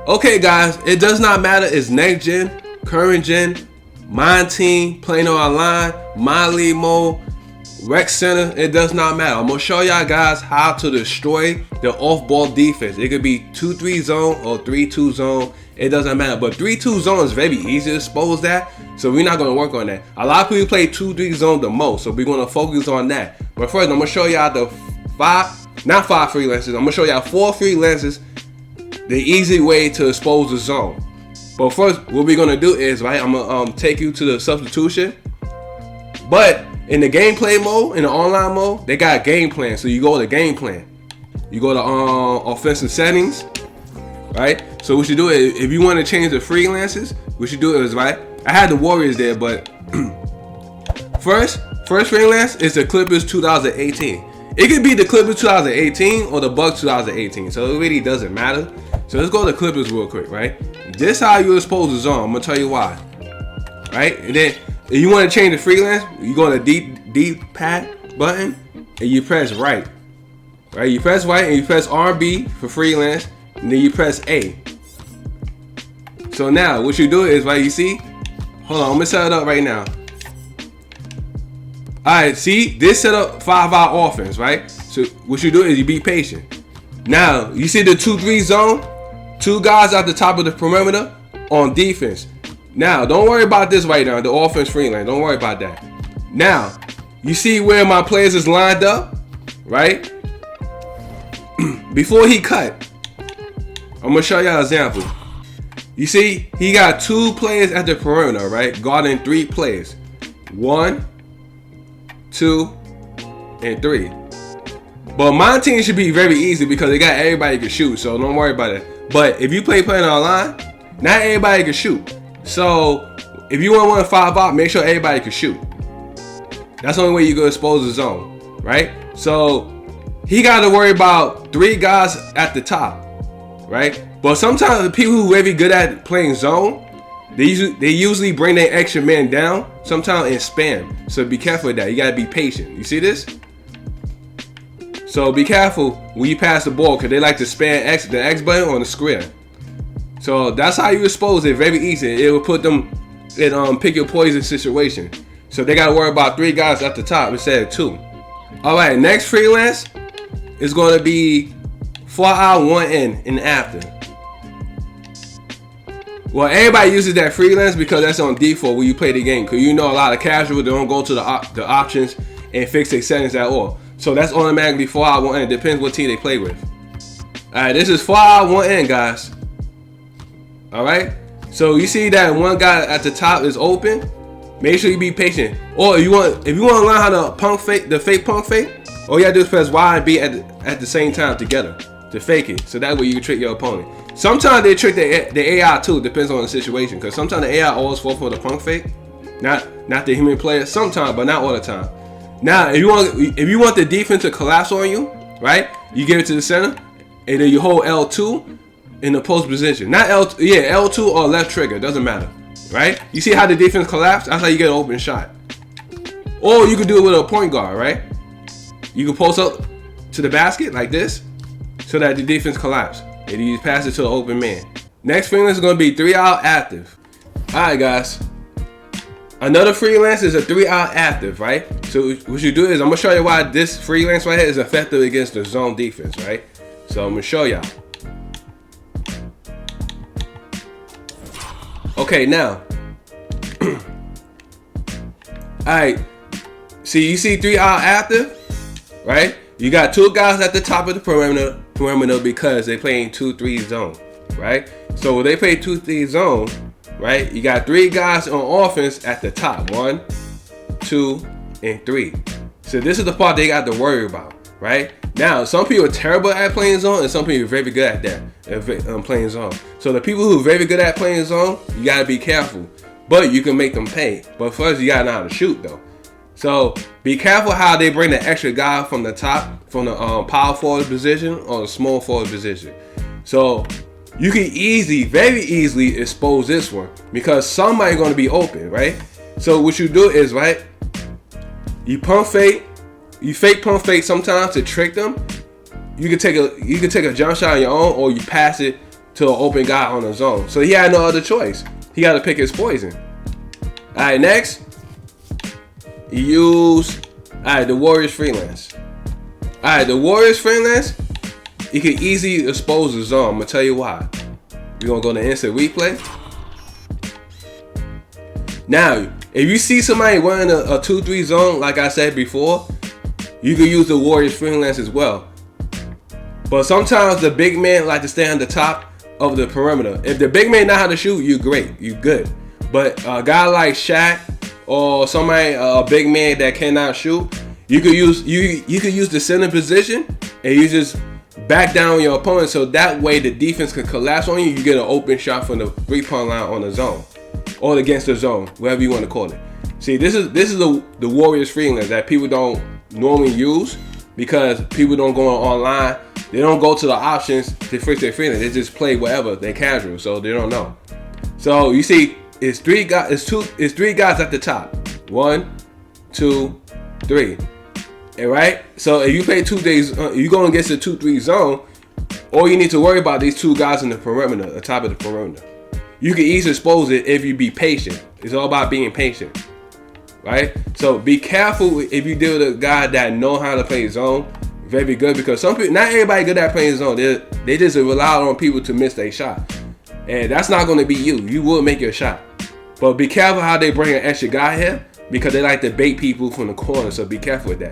Okay, guys, it does not matter. It's next gen, current gen, MyTeam, playing online, My League mode, Rec Center. It does not matter. I'm gonna show y'all guys how to destroy the off-ball defense. It could be 2-3 zone or 3-2 zone. It doesn't matter. But 3-2 zone is very easy to expose that. So we're not gonna work on that. A lot of people play 2-3 zone the most. So we're gonna focus on that. But first, I'm gonna show y'all the not five freelancers. I'm gonna show y'all 4 freelancers. The easy way to expose the zone. But first, what we're gonna do is, right, I'm gonna take you to the substitution. But in the gameplay mode, in the online mode, they got game plan. So you go to game plan. You go to offensive settings, right? So what you do is, if you want to change the freelancers, what you do is, right, I had the Warriors there, but first freelance is the Clippers 2018. It could be the Clippers 2018 or the Bucks 2018. So it really doesn't matter. So let's go to the Clippers real quick, right? This how you expose the zone. I'm gonna tell you why. Right? And then if you want to change the freelance, you go to deep pad button and you press right. Right? You press right and you press R&B for freelance, and then you press A. So now what you do is, right, you see? Hold on, I'm gonna set it up right now. Alright, see, this set up 5-out offense, right? So what you do is you be patient. Now, you see the 2-3 zone? 2 guys at the top of the perimeter on defense. Now, don't worry about this right now, the offense freelance. Don't worry about that. Now, you see where my players is lined up, right? Before he cut, I'm gonna show y'all an example. You see, he got 2 players at the perimeter, right? Guarding 3 players. 1, 2, and 3. But my team should be very easy because they got everybody can shoot, so don't worry about it. But if you playing online, not everybody can shoot. So if you want 5-out, make sure everybody can shoot. That's the only way you can expose the zone, right? So he got to worry about 3 guys at the top, right? But sometimes the people who are very good at playing zone, they usually bring their extra man down, sometimes in spam. So be careful with that. You gotta be patient. You see this? So be careful when you pass the ball because they like to spam the X button on the square. So that's how you expose it. Very easy. It will put them in pick your poison situation. So they gotta worry about 3 guys at the top instead of 2. All right, next freelance is going to be 4-out 1-in and after. Well, everybody uses that freelance because that's on default when you play the game. Because you know a lot of casual, they don't go to the options and fix their settings at all. So that's automatically 4-out 1-in. It depends what team they play with. Alright, this is 4-out 1-in, guys. Alright? So you see that one guy at the top is open. Make sure you be patient. Or if you want to learn how to pump fake, the fake pump fake, all you gotta do is press Y and B at the same time together to fake it. So that way you can trick your opponent. Sometimes they trick the AI too, depends on the situation. Because sometimes the AI always fall for the pump fake. Not the human player. Sometimes, but not all the time. Now, if you want the defense to collapse on you, right? You give it to the center, and then you hold L2 in the post position. Not L2 or left trigger, doesn't matter, right? You see how the defense collapse? That's how you get an open shot. Or you could do it with a point guard, right? You can post up to the basket like this, so that the defense collapse, and you pass it to the open man. Next freelance is gonna be 3-out active. All right, guys. Another freelance is a 3-out active, right? So what you do is, I'm gonna show you why this freelance right here is effective against the zone defense, right? So I'm gonna show y'all. Okay, now. Alright. See, you see 3-out active, right? You got 2 guys at the top of the perimeter because they playing 2-3 zone, right? So when they play 2-3 zone, right? You got 3 guys on offense at the top. 1, 2, and 3. So this is the part they got to worry about, right? Now, some people are terrible at playing zone, and some people are very good at that, playing zone. So the people who are very good at playing zone, you gotta be careful. But you can make them pay. But first, you gotta know how to shoot, though. So be careful how they bring the extra guy from the top, from the power forward position or the small forward position. So you can very easily expose this one because somebody's gonna be open, right? So what you do is, right, you fake pump fake sometimes to trick them. You can take a jump shot on your own, or you pass it to an open guy on the zone. So he had no other choice. He got to pick his poison. All right, next. He used, the Warriors Freelance. All right, the Warriors Freelance, you can easily expose the zone. I'm going to tell you why. We're going to go to instant replay. Now, if you see somebody running a 2-3 zone, like I said before, you can use the Warriors Freelance as well. But sometimes the big man like to stay on the top of the perimeter. If the big man know how to shoot, you're great. You're good. But a guy like Shaq or somebody, a big man that cannot shoot, you could use the center position and you just back down your opponent, so that way the defense can collapse on you. You get an open shot from the 3-point line on the zone or against the zone, whatever you want to call it. See, this is the Warriors Freelance that people don't normally use because people don't go online. They don't go to the options to fix their freelance. They just play whatever. They're casual, so they don't know. So you see, it's three guys at the top. 1, 2, 3. All right. So if you play 2 days, you go against the 2-3 zone. All you need to worry about these 2 guys in the perimeter, the top of the perimeter. You can easily expose it if you be patient. It's all about being patient, right? So be careful if you deal with a guy that know how to play zone. Very good, because some people, not everybody good at playing zone. They just rely on people to miss their shot, and that's not going to be you. You will make your shot, but be careful how they bring an extra guy here because they like to bait people from the corner. So be careful with that.